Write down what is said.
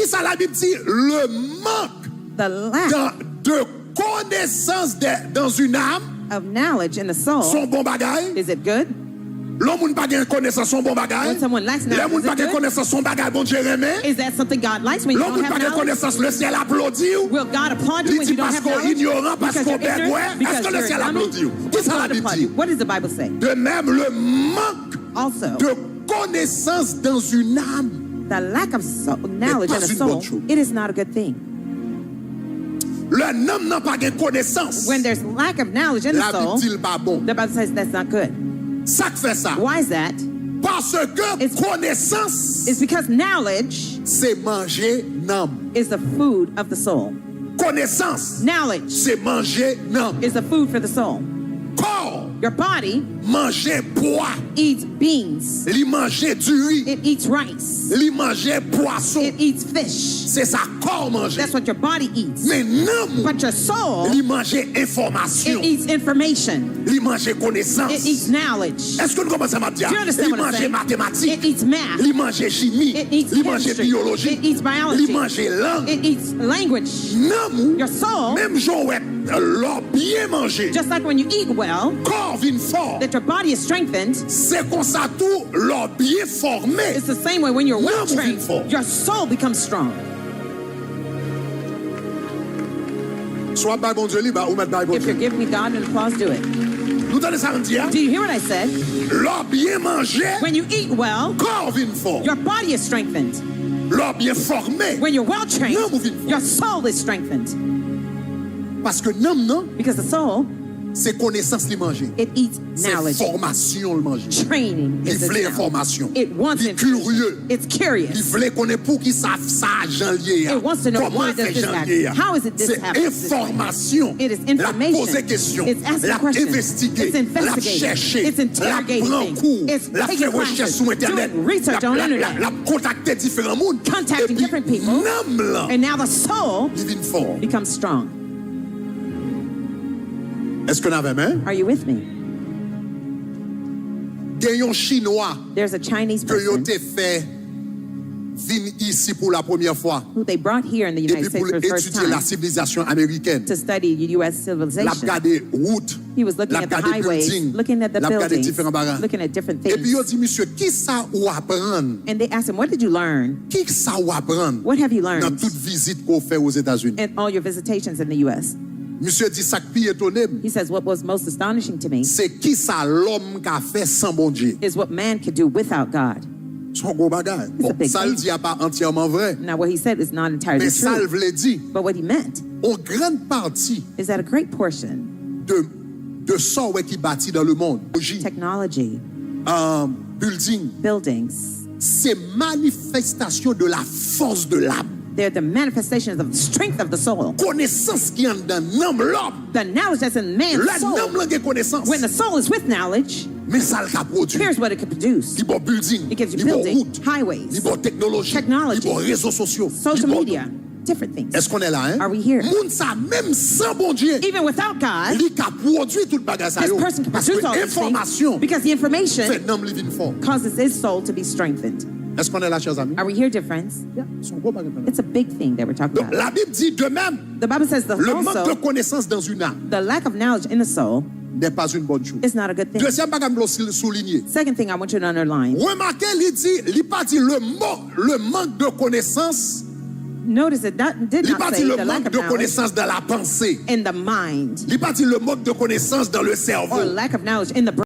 Qui ça la Bible dit? Le manque de connaissance dans une âme. Of knowledge in the soul. Son bon bagay. Is it good? L'homme n'a pas connaissance son bon bagay. When someone lacks knowledge, l'homme n'a pas connaissance son bagay bon Dieu remet. Is that something God likes when you don't have knowledge? L'homme n'a pas connaissance le ciel applaudit. Will God applaud you when you don't have knowledge? Ignorant parce qu'on bête ouais. Est-ce que le ciel applaudit? Qu'est-ce que ça la Bible dit? What does the Bible say? De même le manque de connaissance dans une âme. The lack of knowledge in the soul, it is not a good thing. Le homme n'a pas de connaissance. When there's lack of knowledge in the soul, the Bible says that's not good. Ça fait ça. Why is that? Parce que connaissance, it's because knowledge, c'est manger l'âme. Is the food of the soul. Connaissance, knowledge, c'est manger l'âme. Is the food for the soul. Corps, your body, manger pois. Eats beans. Li manger du riz. It eats rice. Li manger poisson. It eats fish. C'est ça corps manger. That's what your body eats. Mais non. But your soul, li manger information. It eats information. Li manger connaissance. It eats knowledge. Est-ce que nous commençons à dire? Li manger mathématiques. It eats math. Li manger chimie. It eats li manger biologie. It eats biology. Li manger langue. It eats language. Non. Your soul, même Jean l'or bien manger. Just like when you eat well, corps vient fort. That your body is strengthened. C'est comme ça tout l'or bien formé. It's the same way when you're well trained, your soul becomes strong. Soit by bon Dieu libre ou mettre by bon Dieu. If you're giving me God an applause, do it. Vous entendez ça me dire? Do you hear what I said? L'or bien mangé. When you eat well, corps vient fort. Your body is strengthened. L'or bien formé. When you're well trained, your soul is strengthened. Parce que non. Because the soul, c'est connaissance li manger. It eats knowledge. C'est formation le manger. Training. Il veut information. It wants information. Curieux. It's curious. Il veut connaître pour qui ça Jean lié. It wants to know why does this happen. How is it this happen? C'est information. It is information. La poser question. It's asking la questions. investiguer. It's investigating. La chercher. It's interrogating. La prendre cours. It's la taking faire recherche classes. sur internet. Doing research on internet. La contacter différents mondes. Contacting different people. And now the soul becomes strong. Est-ce que nous avons? Are you with me? Gagnons chinois. There's a Chinese person que fait venir ici pour la première fois. Who they brought here in the United States for the first time. La civilisation américaine. To study U.S. civilization. La garder route. He was looking at the highways, looking at the buildings, looking at different things. Et puis il dit monsieur, qui ça ou apprendre? And they asked him, what did you learn? Qui ça ou apprendre? What have you learned? Dans toute visite qu'on fait aux États-Unis. And all your visitations in the U.S. Monsieur dit ça qui étonné. He says what was most astonishing to me. C'est qui ça l'homme qu'a fait sans bon Dieu. Is what man could do without God. Son gros bagage. Bon, ça le dit pas entièrement vrai. Now what he said is not entirely true. Mais ça le voulait dire. But what he meant. En grande partie. Is that a great portion. De ça qui bâtit dans le monde. Technology. Buildings. C'est manifestation de la force de l'âme. They're the manifestations of the strength of the soul. Connaissance qui est dans l'homme. The knowledge that's in man's soul. When the soul is with knowledge, here's what it can produce. It gives you building, highways, technology, social media, different things. Est-ce qu'on est là, hein? Are we here? Même sans bon Dieu, even without God, this person can produce all these things because the information causes his soul to be strengthened. Est-ce qu'on est là, chers amis? Are we here, dear friends? Yeah. It's a big thing that we're talking about. La Bible dit de même. The Bible says le manque de connaissance dans une âme. The lack of knowledge in the soul n'est pas une bonne chose. It's not a good thing. Deuxième bagage que souligner. Second thing I want you to underline. Remarquez, il pas dit le manque de connaissance. Notice it did not say the lack of knowledge connaissance dans la pensée. In the mind. Il pas dit le manque de connaissance dans le cerveau. Or lack of knowledge in the brain.